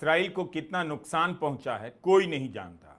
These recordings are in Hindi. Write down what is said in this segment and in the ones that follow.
इसराइल को कितना नुकसान पहुंचा है कोई नहीं जानता।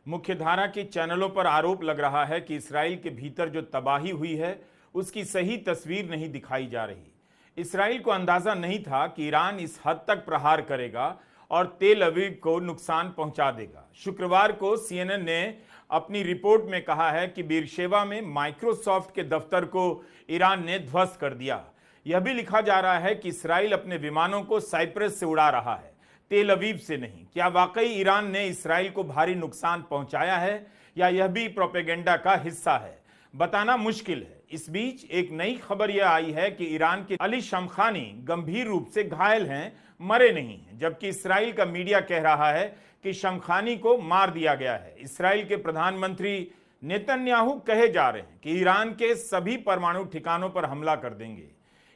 मुख्यधारा के चैनलों पर आरोप लग रहा है कि इसराइल के भीतर जो तबाही हुई है उसकी सही तस्वीर नहीं दिखाई जा रही। इसराइल को अंदाजा नहीं था कि ईरान इस हद तक प्रहार करेगा और तेल अवीव को नुकसान पहुंचा देगा। शुक्रवार को सीएनएन ने अपनी रिपोर्ट में कहा है कि बीरशेवा में माइक्रोसॉफ्ट के दफ्तर को ईरान ने ध्वस्त कर दिया। यह भी लिखा जा रहा है कि इसराइल अपने विमानों को साइप्रस से उड़ा रहा है, तेल अवीव से नहीं। क्या वाकई ईरान ने इसराइल को भारी नुकसान पहुंचाया है या यह भी प्रोपेगेंडा का हिस्सा है, बताना मुश्किल है। इस बीच एक नई खबर यह आई है कि ईरान के अली शमखानी गंभीर रूप से घायल हैं, मरे नहीं हैं, जबकि इसराइल का मीडिया कह रहा है कि शमखानी को मार दिया गया है। इसराइल के प्रधानमंत्री नेतन्याहू कहे जा रहे हैं कि ईरान के सभी परमाणु ठिकानों पर हमला कर देंगे।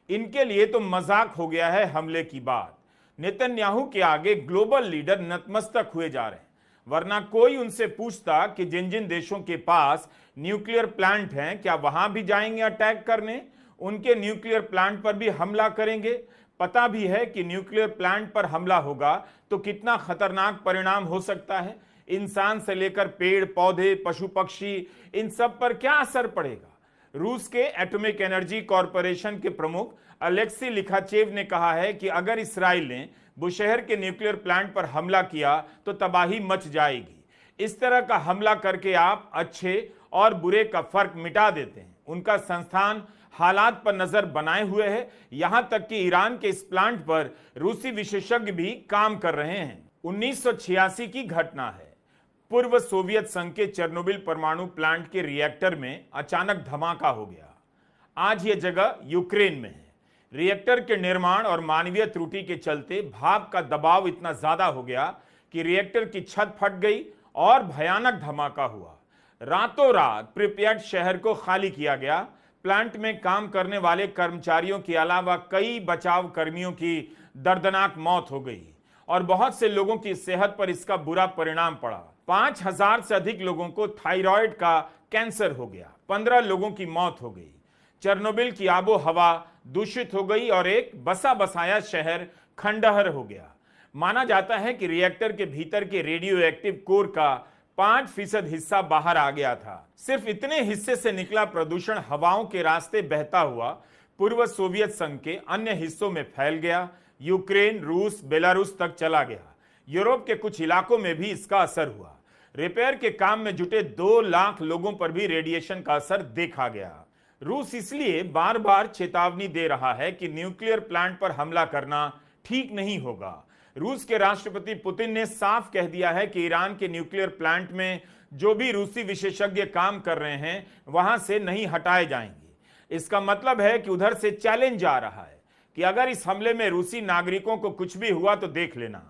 इनके लिए तो मजाक हो गया है हमले की बात। नेतन्याहू के आगे ग्लोबल लीडर नतमस्तक हुए जा रहे हैं, वरना कोई उनसे पूछता कि जिन जिन देशों के पास न्यूक्लियर प्लांट हैं क्या वहां भी जाएंगे अटैक करने, उनके न्यूक्लियर प्लांट पर भी हमला करेंगे। पता भी है कि न्यूक्लियर प्लांट पर हमला होगा तो कितना खतरनाक परिणाम हो सकता है। इंसान से लेकर पेड़ पौधे पशु पक्षी इन सब पर क्या असर पड़ेगा। रूस के एटॉमिक एनर्जी कॉरपोरेशन के प्रमुख अलेक्सी लिखाचेव ने कहा है कि अगर इसराइल ने बुशहर के न्यूक्लियर प्लांट पर हमला किया तो तबाही मच जाएगी। इस तरह का हमला करके आप अच्छे और बुरे का फर्क मिटा देते हैं। उनका संस्थान हालात पर नजर बनाए हुए है, यहां तक कि ईरान के इस प्लांट पर रूसी विशेषज्ञ भी काम कर रहे हैं। 1986 की घटना है। पूर्व सोवियत संघ के चेर्नोबिल परमाणु प्लांट के रिएक्टर में अचानक धमाका हो गया। आज यह जगह यूक्रेन में है। रिएक्टर के निर्माण और मानवीय त्रुटि के चलते भाप का दबाव इतना ज्यादा हो गया कि रिएक्टर की छत फट गई और भयानक धमाका हुआ। रातों रात प्रिपेयर्ड शहर को खाली किया गया। प्लांट में काम करने वाले कर्मचारियों के अलावा कई बचाव कर्मियों की दर्दनाक मौत हो गई और बहुत से लोगों की सेहत पर इसका बुरा परिणाम पड़ा। 5000 से अधिक लोगों को थायराइड का कैंसर हो गया, 15 लोगों की मौत हो गई। चेर्नोबिल की आबो हवा दूषित हो गई और एक बसा बसाया शहर खंडहर हो गया। माना जाता है कि रिएक्टर के भीतर के रेडियो एक्टिव कोर का 5% हिस्सा बाहर आ गया था। सिर्फ इतने हिस्से से निकला प्रदूषण हवाओं के रास्ते बहता हुआ पूर्व सोवियत संघ के अन्य हिस्सों में फैल गया। यूक्रेन, रूस, बेलारूस तक चला गया। यूरोप के कुछ इलाकों में भी इसका असर हुआ। रिपेयर के काम में जुटे 2 लाख लोगों पर भी रेडिएशन का असर देखा गया। रूस इसलिए बार बार चेतावनी दे रहा है कि न्यूक्लियर प्लांट पर हमला करना ठीक नहीं होगा। रूस के राष्ट्रपति पुतिन ने साफ कह दिया है कि ईरान के न्यूक्लियर प्लांट में जो भी रूसी विशेषज्ञ काम कर रहे हैं वहां से नहीं हटाए जाएंगे। इसका मतलब है कि उधर से चैलेंज आ रहा है कि अगर इस हमले में रूसी नागरिकों को कुछ भी हुआ तो देख लेना।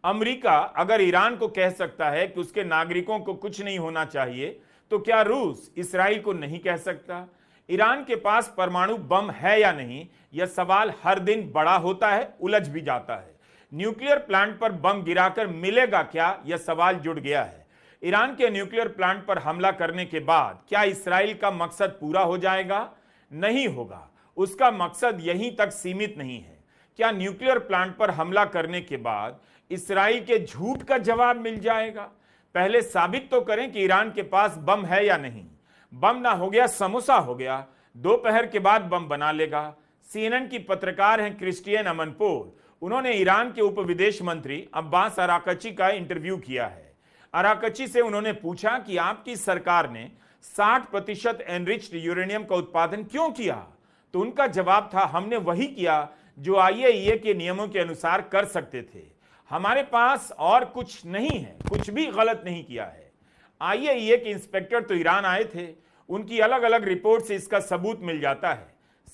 अमेरिका अगर ईरान को कह सकता है कि उसके नागरिकों को कुछ नहीं होना चाहिए, तो क्या रूस इसराइल को नहीं कह सकता? ईरान के पास परमाणु बम है या नहीं, यह सवाल हर दिन बड़ा होता है, उलझ भी जाता है। न्यूक्लियर प्लांट पर बम गिराकर मिलेगा क्या, यह सवाल जुड़ गया है। ईरान के न्यूक्लियर प्लांट पर हमला करने के बाद क्या इसराइल का मकसद पूरा हो जाएगा? नहीं होगा। उसका मकसद यहीं तक सीमित नहीं है। क्या न्यूक्लियर प्लांट पर हमला करने के बाद इसराइल के झूठ का जवाब मिल जाएगा? पहले साबित तो करें कि ईरान के पास बम है या नहीं। बम ना हो गया समोसा हो गया, दोपहर के बाद बम बना लेगा। सीएनएन की पत्रकार हैं क्रिस्टियन अमनपोर। उन्होंने ईरान के उप विदेश मंत्री अब्बास अराकची का इंटरव्यू किया है। अराकची से उन्होंने पूछा कि आपकी सरकार ने 60% एनरिच्ड यूरेनियम का उत्पादन क्यों किया? तो उनका जवाब था, हमने वही किया जो आईएईए के नियमों के अनुसार कर सकते थे। हमारे पास और कुछ नहीं है, कुछ भी गलत नहीं किया है। आईएईए के इंस्पेक्टर तो ईरान आए थे, उनकी अलग अलग रिपोर्ट से इसका सबूत मिल जाता है।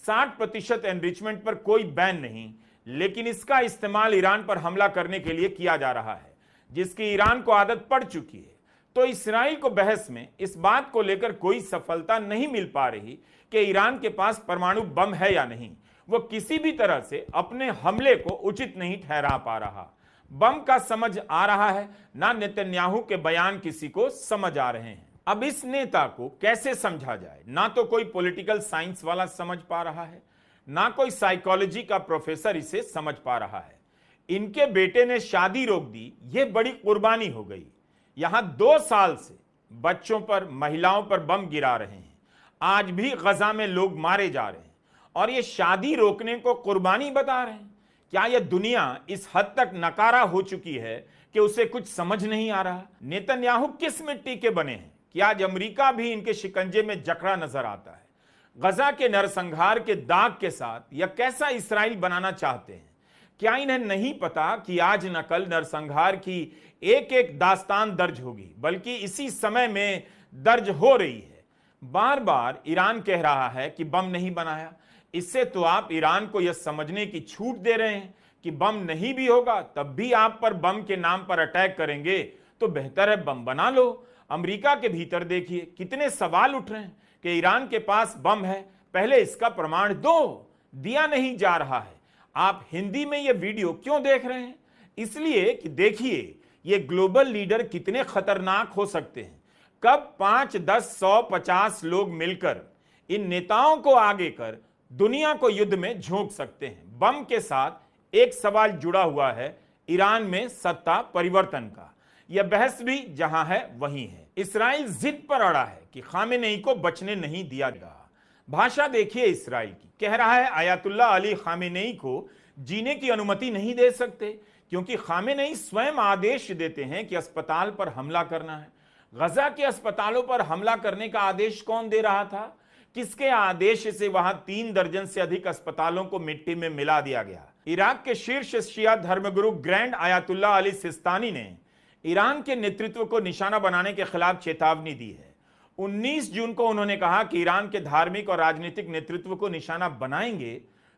60% एनरिचमेंट पर कोई बैन नहीं, लेकिन इसका इस्तेमाल ईरान पर हमला करने के लिए किया जा रहा है, जिसकी ईरान को आदत पड़ चुकी है। तो इसराइल को बहस में इस बात को लेकर कोई सफलता नहीं मिल पा रही कि ईरान के पास परमाणु बम है या नहीं। वो किसी भी तरह से अपने हमले को उचित नहीं ठहरा पा रहा। बम का समझ आ रहा है ना, नेतन्याहू के बयान किसी को समझ आ रहे हैं। अब इस नेता को कैसे समझा जाए? ना तो कोई पॉलिटिकल साइंस वाला समझ पा रहा है, ना कोई साइकोलॉजी का प्रोफेसर इसे समझ पा रहा है। इनके बेटे ने शादी रोक दी, ये बड़ी कुर्बानी हो गई। यहां 2 साल से बच्चों पर, महिलाओं पर बम गिरा रहे हैं। आज भी गजा में लोग मारे जा रहे हैं और ये शादी रोकने को कुर्बानी बता रहे हैं। क्या यह दुनिया इस हद तक नकारा हो चुकी है कि उसे कुछ समझ नहीं आ रहा? नेतन्याहू किस मिट्टी के बने हैं कि आज अमेरिका भी इनके शिकंजे में जकड़ा नजर आता है? गजा के नरसंहार के दाग के साथ यह कैसा इसराइल बनाना चाहते हैं? क्या इन्हें नहीं पता कि आज न कल नरसंहार की एक एक दास्तान दर्ज होगी, बल्कि इसी समय में दर्ज हो रही है। बार बार ईरान कह रहा है कि बम नहीं बनाया। इससे तो आप ईरान को यह समझने की छूट दे रहे हैं कि बम नहीं भी होगा तब भी आप पर बम के नाम पर अटैक करेंगे, तो बेहतर है बम बना लो। अमेरिका के भीतर देखिए कितने सवाल उठ रहे हैं कि ईरान के पास बम है, पहले इसका प्रमाण दो। दिया नहीं जा रहा है। आप हिंदी में यह वीडियो क्यों देख रहे हैं? इसलिए कि देखिए ये ग्लोबल लीडर कितने खतरनाक हो सकते हैं। कब 5, 10, 100, 50 लोग मिलकर इन नेताओं को आगे कर दुनिया को युद्ध में झोंक सकते हैं। बम के साथ एक सवाल जुड़ा हुआ है ईरान में सत्ता परिवर्तन का। यह बहस भी जहां है वहीं है। इसराइल जिद पर अड़ा है कि खामेनेई को बचने नहीं दिया गया। भाषा देखिए इसराइल की, कह रहा है आयतुल्लाह अली खामेनेई को जीने की अनुमति नहीं दे सकते, क्योंकि खामेनेई स्वयं आदेश देते हैं कि अस्पताल पर हमला करना है। गजा के अस्पतालों पर हमला करने का आदेश कौन दे रहा था? किसके आदेश से वहां 3 दर्जन से अधिक अस्पतालों को मिट्टी में मिला दिया गया? इराक के शीर्ष शिया धर्मगुरु ग्रैंड आयतुल्लाह अली सिस्तानी ने ईरान के नेतृत्व को निशाना बनाने के खिलाफ चेतावनी दी है। 19 जून को उन्होंने कहा कि ईरान के धार्मिक और राजनीतिक नेतृत्व को निशाना बनाएंगे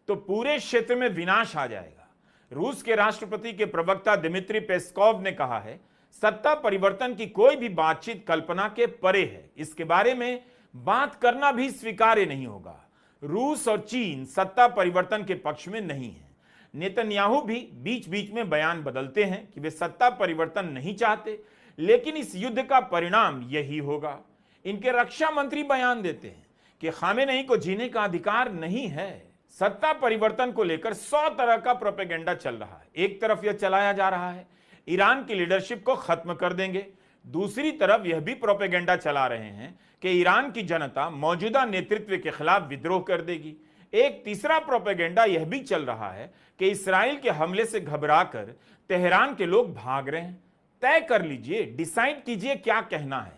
तो पूरे क्षेत्र में विनाश आ जाएगा। रूस के राष्ट्रपति के प्रवक्ता दिमित्री पेस्कोव ने कहा है, सत्ता परिवर्तन की कोई भी बातचीत कल्पना के परे है। इसके बारे में बात करना भी स्वीकार्य नहीं होगा। रूस और चीन सत्ता परिवर्तन के पक्ष में नहीं है। नेतन्याहू भी बीच बीच में बयान बदलते हैं कि वे सत्ता परिवर्तन नहीं चाहते, लेकिन इस युद्ध का परिणाम यही होगा। इनके रक्षा मंत्री बयान देते हैं कि खामेनेई को जीने का अधिकार नहीं है। सत्ता परिवर्तन को लेकर 100 तरह का प्रोपेगेंडा चल रहा है। एक तरफ यह चलाया जा रहा है ईरान की लीडरशिप को खत्म कर देंगे, दूसरी तरफ यह भी प्रोपेगेंडा चला रहे हैं कि ईरान की जनता मौजूदा नेतृत्व के खिलाफ विद्रोह कर देगी। एक तीसरा प्रोपेगेंडा यह भी चल रहा है कि इसराइल के हमले से घबराकर तेहरान के लोग भाग रहे हैं। तय कर लीजिए, डिसाइड कीजिए क्या कहना है।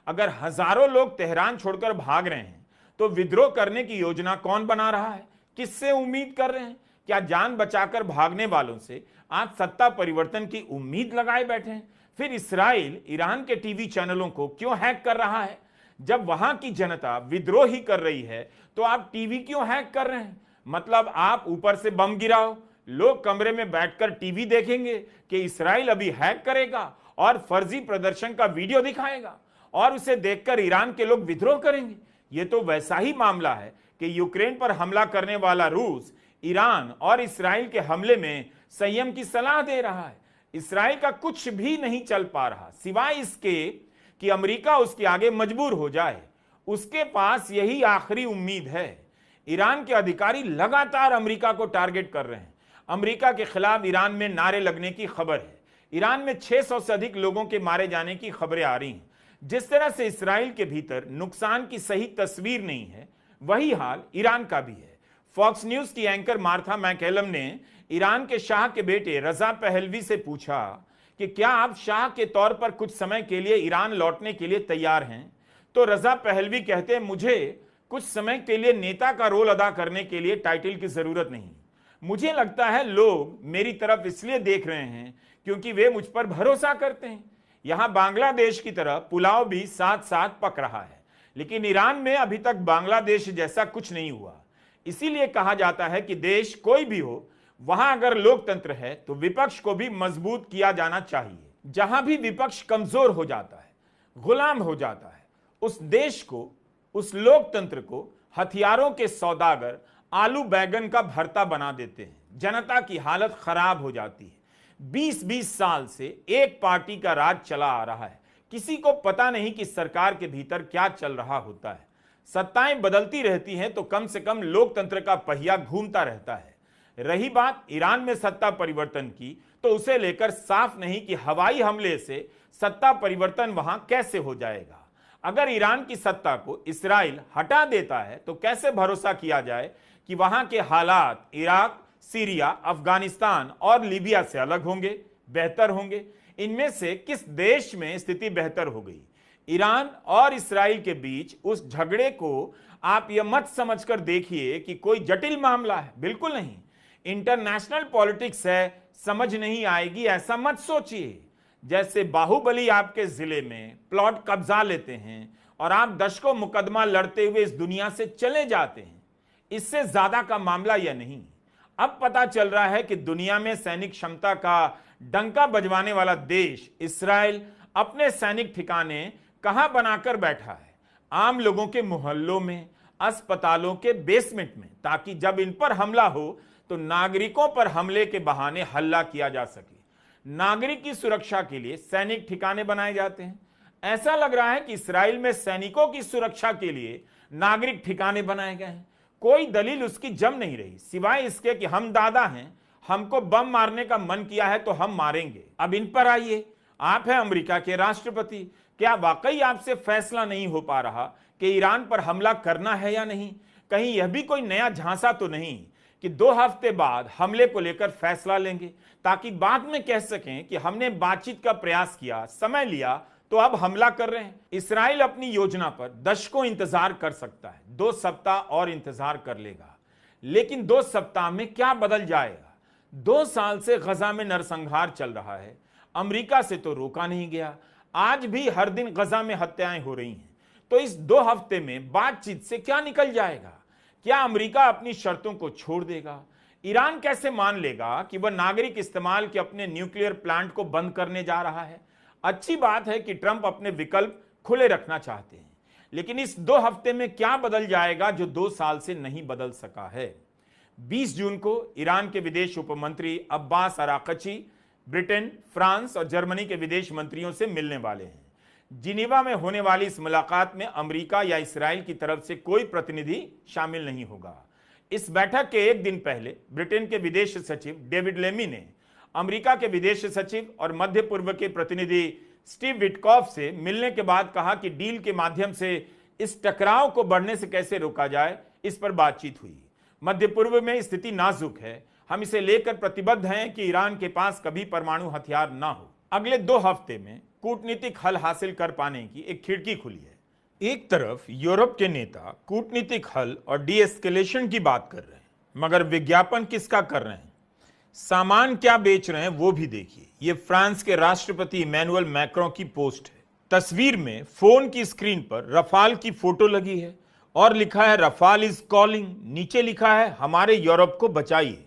अगर हजारों लोग तेहरान छोड़कर भाग रहे हैं तो विद्रोह करने की योजना कौन बना रहा है? किससे उम्मीद कर रहे हैं? क्या जान बचाकर भागने वालों से आज सत्ता परिवर्तन की उम्मीद लगाए बैठे हैं? फिर इसराइल ईरान के टीवी चैनलों को क्यों हैक कर रहा है? जब वहां की जनता विद्रोह ही कर रही है तो आप टीवी क्यों हैक कर रहे हैं? मतलब आप ऊपर से बम गिराओ, लोग कमरे में बैठकर टीवी देखेंगे कि इसराइल अभी हैक करेगा और फर्जी प्रदर्शन का वीडियो दिखाएगा और उसे देखकर ईरान के लोग विद्रोह करेंगे। यह तो वैसा ही मामला है कि यूक्रेन पर हमला करने वाला रूस ईरान और इसराइल के हमले में संयम की सलाह दे रहा है। इसराइल का कुछ भी नहीं चल पा रहा सिवाय इसके कि अमेरिका उसके आगे मजबूर हो जाए। उसके पास यही आखिरी उम्मीद है। ईरान के अधिकारी लगातार अमेरिका को टारगेट कर रहे हैं। अमेरिका के खिलाफ ईरान में नारे लगने की खबर है। ईरान में 600 से अधिक लोगों के मारे जाने की खबरें आ रही हैं। जिस तरह से इसराइल के भीतर नुकसान की सही तस्वीर नहीं है, वही हाल ईरान का भी है। फॉक्स न्यूज की एंकर मार्था मैकेलम ने ईरान के शाह के बेटे रजा पहलवी से पूछा कि क्या आप शाह के तौर पर कुछ समय के लिए ईरान लौटने के लिए तैयार हैं? तो रजा पहलवी कहते हैं, मुझे कुछ समय के लिए नेता का रोल अदा करने के लिए टाइटल की जरूरत नहीं। मुझे लगता है लोग मेरी तरफ इसलिए देख रहे हैं क्योंकि वे मुझ पर भरोसा करते हैं। यहां बांग्लादेश की तरह पुलाव भी साथ साथ पक रहा है, लेकिन ईरान में अभी तक बांग्लादेश जैसा कुछ नहीं हुआ। इसीलिए कहा जाता है कि देश कोई भी हो, वहां अगर लोकतंत्र है तो विपक्ष को भी मजबूत किया जाना चाहिए। जहां भी विपक्ष कमजोर हो जाता है, गुलाम हो जाता है, उस देश को, उस लोकतंत्र को हथियारों के सौदागर आलू बैगन का भरता बना देते हैं। जनता की हालत खराब हो जाती है। 20-20 साल से एक पार्टी का राज चला आ रहा है। किसी को पता नहीं कि सरकार के भीतर क्या चल रहा होता है। सत्ताएं बदलती रहती हैं तो कम से कम लोकतंत्र का पहिया घूमता रहता है। रही बात ईरान में सत्ता परिवर्तन की, तो उसे लेकर साफ नहीं कि हवाई हमले से सत्ता परिवर्तन वहां कैसे हो जाएगा। अगर ईरान की सत्ता को इस्राइल हटा देता है तो कैसे भरोसा किया जाए कि वहां के हालात इराक, सीरिया, अफगानिस्तान और लीबिया से अलग होंगे, बेहतर होंगे? इनमें से किस देश में स्थिति बेहतर हो गई? ईरान और इस्राइल के बीच उस झगड़े को आप यह मत समझकर देखिए कि कोई जटिल मामला है, बिल्कुल नहीं। इंटरनेशनल पॉलिटिक्स है, समझ नहीं आएगी ऐसा मत सोचिए। जैसे बाहुबली आपके जिले में प्लॉट कब्जा लेते हैं और आप दशकों मुकदमा लड़ते हुए इस दुनिया से चले जाते हैं, इससे ज्यादा का मामला यह नहीं। अब पता चल रहा है कि दुनिया में सैनिक क्षमता का डंका बजवाने वाला देश इस्राइल अपने सैनिक ठिकाने कहां बनाकर बैठा है? आम लोगों के मोहल्लों में, अस्पतालों के बेसमेंट में, ताकि जब इन पर हमला हो तो नागरिकों पर हमले के बहाने हल्ला किया जा सके। नागरिक की सुरक्षा के लिए सैनिक ठिकाने बनाए जाते हैं। ऐसा लग रहा है कि इस्राइल में सैनिकों की सुरक्षा के लिए नागरिक ठिकाने बनाए गए हैं। कोई दलील उसकी जम नहीं रही, सिवाय इसके कि हम दादा हैं, हमको बम मारने का मन किया है तो हम मारेंगे। अब इन पर आइए, आप हैं अमेरिका के राष्ट्रपति, क्या वाकई आपसे फैसला नहीं हो पा रहा कि ईरान पर हमला करना है या नहीं? कहीं यह भी कोई नया झांसा तो नहीं कि 2 हफ्ते बाद हमले को लेकर फैसला लेंगे, ताकि बाद में कह सकें कि हमने बातचीत का प्रयास किया, समय लिया, तो अब हमला कर रहे हैं। इस्राइल अपनी योजना पर दशकों इंतजार कर सकता है, 2 सप्ताह और इंतजार कर लेगा, लेकिन 2 सप्ताह में क्या बदल जाएगा? 2 साल से गजा में नरसंहार चल रहा है, अमेरिका से तो रोका नहीं गया, आज भी हर दिन गजा में हत्याएं हो रही हैं। तो इस 2 हफ्ते में बातचीत से क्या निकल जाएगा? क्या अमेरिका अपनी शर्तों को छोड़ देगा? ईरान कैसे मान लेगा कि वह नागरिक इस्तेमाल के अपने न्यूक्लियर प्लांट को बंद करने जा रहा है? अच्छी बात है कि ट्रंप अपने विकल्प खुले रखना चाहते हैं, लेकिन इस 2 हफ्ते में क्या बदल जाएगा जो 2 साल से नहीं बदल सका है? 20 जून को ईरान के विदेश उपमंत्री अब्बास अराकची ब्रिटेन, फ्रांस और जर्मनी के विदेश मंत्रियों से मिलने वाले हैं। जिनेवा में होने वाली इस मुलाकात में अमेरिका या इस्राइल की तरफ से कोई प्रतिनिधि शामिल नहीं होगा। इस बैठक के एक दिन पहले ब्रिटेन के विदेश सचिव डेविड लेमी ने अमेरिका के विदेश सचिव और मध्य पूर्व के प्रतिनिधि स्टीव विटकॉफ से मिलने के बाद कहा कि डील के माध्यम से इस टकराव को बढ़ने से कैसे रोका जाए, इस पर बातचीत हुई। मध्य पूर्व में स्थिति नाजुक है, हम इसे लेकर प्रतिबद्ध हैं कि ईरान के पास कभी परमाणु हथियार ना हो। अगले 2 हफ्ते में कूटनीतिक हल हासिल कर पाने की एक खिड़की खुली है। एक तरफ यूरोप के नेता कूटनीतिक हल और डी-एस्केलेशन की बात कर रहे हैं, मगर विज्ञापन किसका कर रहे हैं, सामान क्या बेच रहे हैं वो भी देखिए। ये फ्रांस के राष्ट्रपति इमैनुअल मैक्रों की पोस्ट है। तस्वीर में फोन की स्क्रीन पर रफाल की फोटो लगी है और लिखा है रफाल इज कॉलिंग, नीचे लिखा है हमारे यूरोप को बचाइए।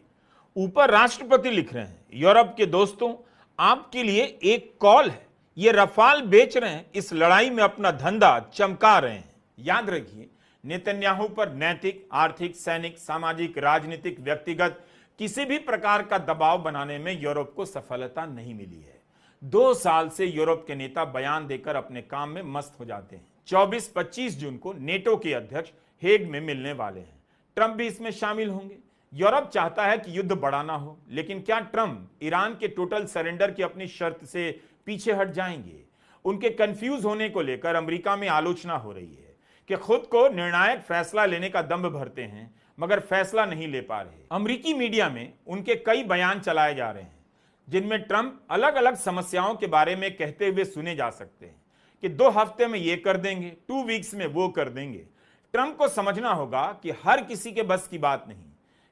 ऊपर राष्ट्रपति लिख रहे हैं, यूरोप के दोस्तों आपके लिए एक कॉल है। ये रफाल बेच रहे हैं, इस लड़ाई में अपना धंधा चमका रहे हैं। याद रखिए, नेतन्याहू पर नैतिक, आर्थिक, सैनिक, सामाजिक, राजनीतिक, व्यक्तिगत किसी भी प्रकार का दबाव बनाने में यूरोप को सफलता नहीं मिली है। 2 साल से यूरोप के नेता बयान देकर अपने काम में मस्त हो जाते हैं। 24-25 जून को नेटो के अध्यक्ष हेग में मिलने वाले हैं, ट्रंप भी इसमें शामिल होंगे। यूरोप चाहता है कि युद्ध बड़ा ना हो, लेकिन क्या ट्रंप ईरान के टोटल सरेंडर की अपनी शर्त से पीछे हट जाएंगे? उनके कंफ्यूज होने को लेकर अमेरिका में आलोचना हो रही है कि खुद को निर्णायक फैसला लेने का दम्भ भरते हैं, मगर फैसला नहीं ले पा रहे। अमेरिकी मीडिया में उनके कई बयान चलाए जा रहे हैं, जिनमें ट्रंप अलग अलग समस्याओं के बारे में कहते हुए सुने जा सकते हैं कि 2 हफ्ते में ये कर देंगे, 2 वीक्स में वो कर देंगे। ट्रंप को समझना होगा कि हर किसी के बस की बात नहीं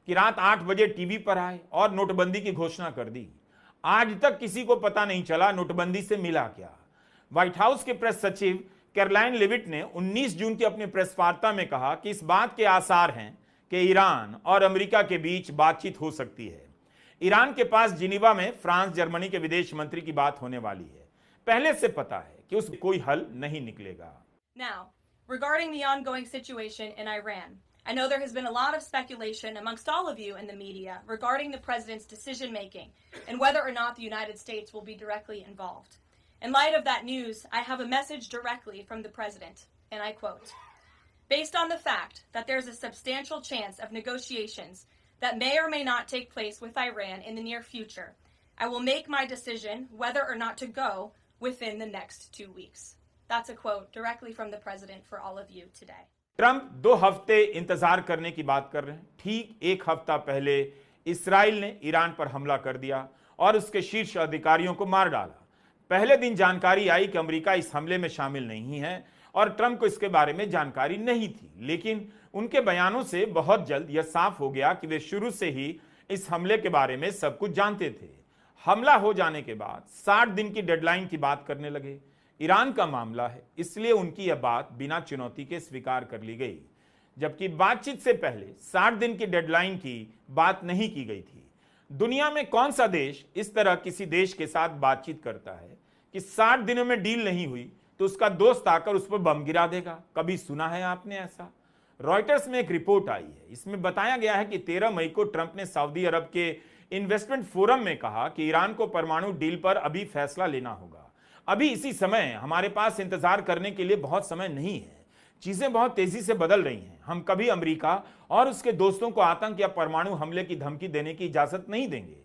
कि रात 8 बजे टीवी पर आए और नोटबंदी की घोषणा कर दी। आज तक किसी को पता नहीं चला नोटबंदी से मिला क्या। व्हाइट हाउस के प्रेस सचिव कैरोलाइन लेविट ने 19 जून की अपनी प्रेस वार्ता में कहा कि इस बात के आसार हैं कि ईरान और अमेरिका के बीच बातचीत हो सकती है। ईरान के पास जिनेवा में फ्रांस, जर्मनी के विदेश मंत्री की बात होने वाली है। पहले से पता है कि उसमें कोई हल नहीं निकलेगा। Now, regarding the ongoing situation in Iran, I know there has been a lot of speculation amongst all of you in the media regarding the president's decision-making and whether or not the United States will be directly involved. In light of that news, I have a message directly from the president, and I quote, "Based on the fact that there's a substantial chance of negotiations that may or may not take place with Iran in the near future. I will make my decision whether or not to go within the next 2 weeks. That's a quote directly from the president for all of you today. Trump 2 हफ्ते इंतजार करने की बात कर रहे हैं। ठीक 1 हफ्ता पहले इसराइल ने ईरान पर हमला कर दिया और उसके शीर्ष अधिकारियों को मार डाला। पहले दिन जानकारी आई कि अमेरिका इस हमले में शामिल नहीं है और ट्रंप को इसके बारे में जानकारी नहीं थी, लेकिन उनके बयानों से बहुत जल्द यह साफ हो गया कि वे शुरू से ही इस हमले के बारे में सब कुछ जानते थे। हमला हो जाने के बाद 60 दिन की डेडलाइन की बात करने लगे। ईरान का मामला है, इसलिए उनकी यह बात बिना चुनौती के स्वीकार कर ली गई, जबकि बातचीत से पहले 60 दिन की डेडलाइन की बात नहीं की गई थी। दुनिया में कौन सा देश इस तरह किसी देश के साथ बातचीत करता है कि 60 दिनों में डील नहीं हुई तो उसका दोस्त आकर उस पर बम गिरा देगा? कभी सुना है आपने ऐसा? रॉयटर्स में एक रिपोर्ट आई है, इसमें बताया गया है कि 13 मई को ट्रंप ने सऊदी अरब के इन्वेस्टमेंट फोरम में कहा कि ईरान को परमाणु डील पर अभी फैसला लेना होगा। अभी इसी समय हमारे पास इंतजार करने के लिए बहुत समय नहीं है, चीजें बहुत तेजी से बदल रही हैं। हम कभी अमेरिका और उसके दोस्तों को आतंक या परमाणु हमले की धमकी देने की इजाजत नहीं देंगे।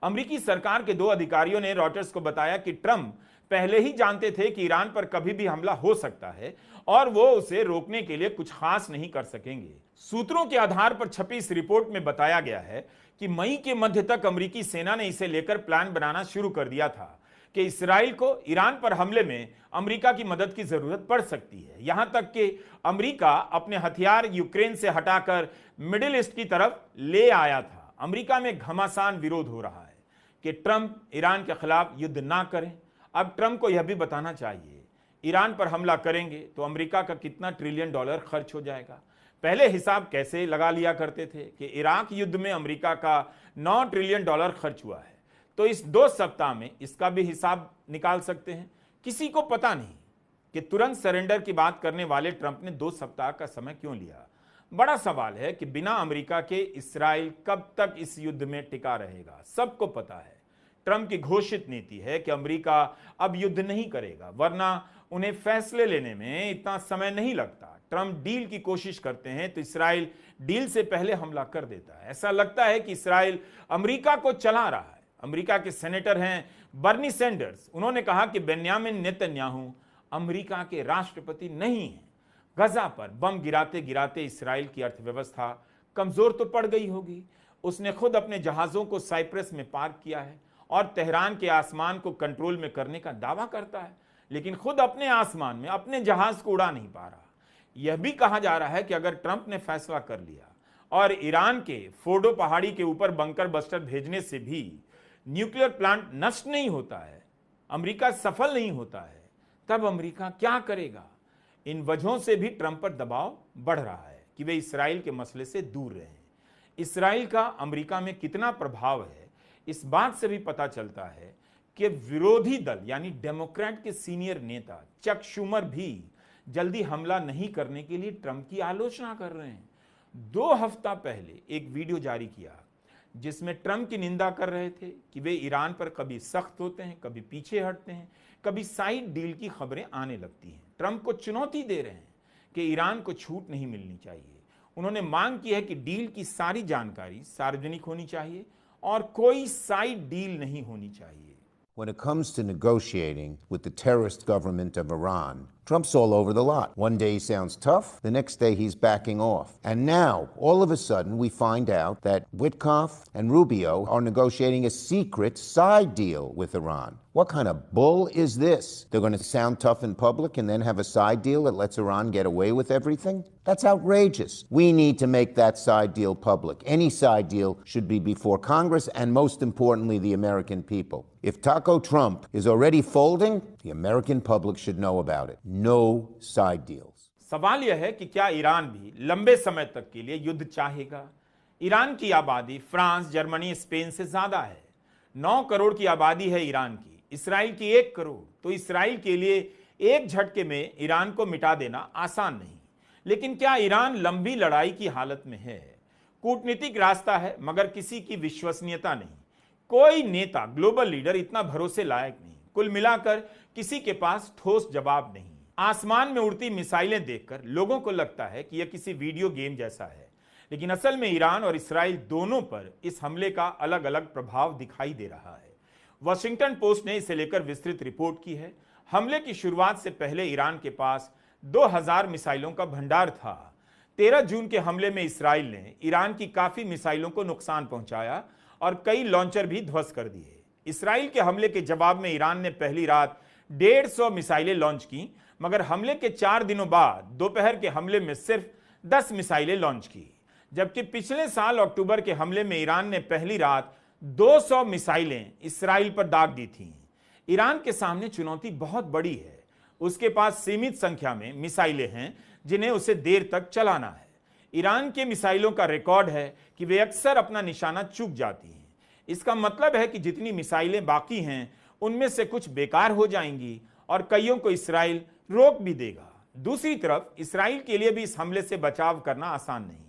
अमेरिकी सरकार के 2 अधिकारियों ने रॉयटर्स को बताया कि ट्रंप पहले ही जानते थे कि ईरान पर कभी भी हमला हो सकता है और वो उसे रोकने के लिए कुछ खास नहीं कर सकेंगे। सूत्रों के आधार पर छपी इस रिपोर्ट में बताया गया है कि मई के मध्य तक अमेरिकी सेना ने इसे लेकर प्लान बनाना शुरू कर दिया था कि इसराइल को ईरान पर हमले में अमेरिका की मदद की जरूरत पड़ सकती है। यहां तक कि अमेरिका अपने हथियार यूक्रेन से हटाकर मिडिल ईस्ट की तरफ ले आया था। अमेरिका में घमासान विरोध हो रहा है कि ट्रंप ईरान के खिलाफ युद्ध ना करें। अब ट्रंप को यह भी बताना चाहिए, ईरान पर हमला करेंगे तो अमेरिका का कितना ट्रिलियन डॉलर खर्च हो जाएगा। पहले हिसाब कैसे लगा लिया करते थे कि इराक युद्ध में अमेरिका का 9 ट्रिलियन डॉलर खर्च हुआ है, तो इस 2 सप्ताह में इसका भी हिसाब निकाल सकते हैं। किसी को पता नहीं कि तुरंत सरेंडर की बात करने वाले ट्रंप ने 2 सप्ताह का समय क्यों लिया। बड़ा सवाल है कि बिना अमेरिका के इसराइल कब तक इस युद्ध में टिका रहेगा। सबको पता है ट्रंप की घोषित नीति है कि अमेरिका अब युद्ध नहीं करेगा, वरना उन्हें फैसले लेने में इतना समय नहीं लगता। ट्रंप डील की कोशिश करते हैं तो इसराइल डील से पहले हमला कर देता है। ऐसा लगता है कि इसराइल अमेरिका को चला रहा है। अमेरिका के सेनेटर हैं बर्नी सैंडर्स, उन्होंने कहा कि बेन्यामिन नेतन्याहू अमेरिका के राष्ट्रपति नहीं हैं। गजा पर बम गिराते गिराते इसराइल की अर्थव्यवस्था कमजोर तो पड़ गई होगी। उसने खुद अपने जहाजों को साइप्रस में पार्क किया है और तेहरान के आसमान को कंट्रोल में करने का दावा करता है, लेकिन खुद अपने आसमान में अपने जहाज को उड़ा नहीं पा रहा। यह भी कहा जा रहा है कि अगर ट्रंप ने फैसला कर लिया और ईरान के फोर्डो पहाड़ी के ऊपर बंकर बस्टर भेजने से भी न्यूक्लियर प्लांट नष्ट नहीं होता है, अमेरिका सफल नहीं होता है, तब अमेरिका क्या करेगा? इन वजहों से भी ट्रंप पर दबाव बढ़ रहा है कि वे इसराइल के मसले से दूर रहें। इसराइल का अमेरिका में कितना प्रभाव है, इस बात से भी पता चलता है कि विरोधी दल यानी डेमोक्रेट के सीनियर नेता चक शूमर भी जल्दी हमला नहीं करने के लिए ट्रंप की आलोचना कर रहे हैं। 2 हफ्ता पहले एक वीडियो जारी किया जिसमें ट्रंप की निंदा कर रहे थे कि वे ईरान पर कभी सख्त होते हैं, कभी पीछे हटते हैं, कभी साइड डील की खबरें आने लगती हैं। ट्रंप को चुनौती दे रहे हैं कि ईरान को छूट नहीं मिलनी चाहिए। उन्होंने मांग की है कि डील की सारी जानकारी सार्वजनिक होनी चाहिए और कोई साइड डील नहीं होनी चाहिए। When it comes to negotiating with the terrorist government of Iran, Trump's all over the lot. One day he sounds tough, the next day he's backing off. And now, all of a sudden, we find out that Witkoff and Rubio are negotiating a secret side deal with Iran. What kind of bull is this? They're going to sound tough in public and then have a side deal that lets Iran get away with everything? That's outrageous. We need to make that side deal public. Any side deal should be before Congress and, most importantly, the American people. If Taco Trump is already folding, the American public should know about it. No side deals. सवाल यह है कि क्या ईरान भी लंबे समय तक के लिए युद्ध चाहेगा? ईरान की आबादी फ्रांस, जर्मनी, स्पेन से ज्यादा है। 9 करोड़ की आबादी है ईरान की, इसराइल की 1 करोड़। तो इसराइल के लिए एक झटके में ईरान को मिटा देना आसान नहीं। लेकिन क्या ईरान लंबी लड़ाई की हालत में है? कूटनीतिक रास्ता है, मगर किसी की विश्वसनीयता नहीं। कोई नेता, ग्लोबल लीडर इतना भरोसे लायक नहीं। कुल मिलाकर किसी के पास ठोस जवाब नहीं। आसमान में उड़ती मिसाइलें देखकर लोगों को लगता है कि यह किसी वीडियो गेम जैसा है, लेकिन असल में ईरान और इसराइल दोनों पर इस हमले का अलग अलग प्रभाव दिखाई दे रहा है। वॉशिंगटन पोस्ट ने इसे लेकर विस्तृत रिपोर्ट की है। हमले की शुरुआत से पहले ईरान के पास 2000 मिसाइलों का भंडार था। 13 जून के हमले में इसराइल ने ईरान की काफी मिसाइलों को नुकसान पहुंचाया और कई लॉन्चर भी ध्वस्त कर दिए। इसराइल के हमले के जवाब में ईरान ने पहली रात 150 मिसाइलें लॉन्च की, मगर हमले के 4 दिनों बाद दोपहर के हमले में सिर्फ 10 मिसाइलें लॉन्च की। जबकि पिछले साल अक्टूबर के हमले में ईरान ने पहली रात 200 मिसाइलें इसराइल पर दाग दी थीं। ईरान के सामने चुनौती बहुत बड़ी है। उसके पास सीमित संख्या में मिसाइलें हैं जिन्हें उसे देर तक चलाना है। ईरान के मिसाइलों का रिकॉर्ड है कि वे अक्सर अपना निशाना चूक जाती हैं। इसका मतलब है कि जितनी मिसाइलें बाकी हैं उनमें से कुछ बेकार हो जाएंगी और कईयों को इसराइल रोक भी देगा। दूसरी तरफ इसराइल के लिए भी इस हमले से बचाव करना आसान नहीं।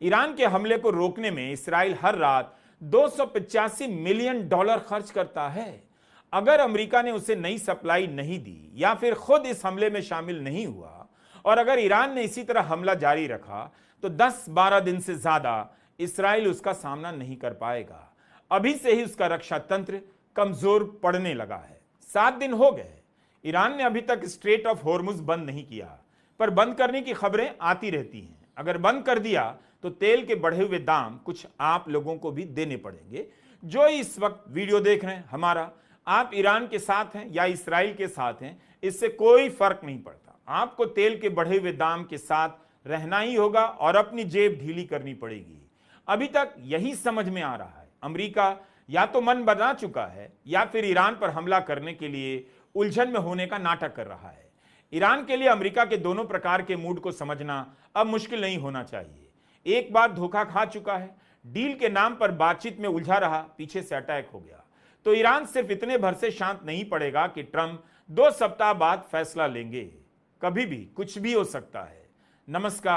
ईरान के हमले को रोकने में इसराइल हर रात $285 मिलियन खर्च करता है। अगर अमेरिका ने उसे नई सप्लाई नहीं दी या फिर खुद इस हमले में शामिल नहीं हुआ और अगर ईरान ने इसी तरह हमला जारी रखा तो 10-12 दिन से ज्यादा इसराइल उसका सामना नहीं कर पाएगा। अभी से ही उसका रक्षा तंत्र कमजोर पड़ने लगा है। 7 दिन हो गए, ईरान ने अभी तक स्ट्रेट ऑफ होर्मुज बंद नहीं किया, पर बंद करने की खबरें आती रहती हैं। अगर बंद कर दिया तो तेल के बढ़े हुए दाम कुछ आप लोगों को भी देने पड़ेंगे। जो इस वक्त वीडियो देख रहे हैं हमारा, आप ईरान के साथ हैं या इसराइल के साथ हैं, इससे कोई फर्क नहीं पड़ता। आपको तेल के बढ़े हुए दाम के साथ रहना ही होगा और अपनी जेब ढीली करनी पड़ेगी। अभी तक यही समझ में आ रहा है, अमेरिका या तो मन बना चुका है या फिर ईरान पर हमला करने के लिए उलझन में होने का नाटक कर रहा है। ईरान के लिए अमेरिका के दोनों प्रकार के मूड को समझना अब मुश्किल नहीं होना चाहिए। एक बार धोखा खा चुका है, डील के नाम पर बातचीत में उलझा रहा, पीछे से अटैक हो गया। तो ईरान सिर्फ इतने भर से शांत नहीं पड़ेगा कि ट्रंप 2 सप्ताह बाद फैसला लेंगे। कभी भी कुछ भी हो सकता है। नमस्कार।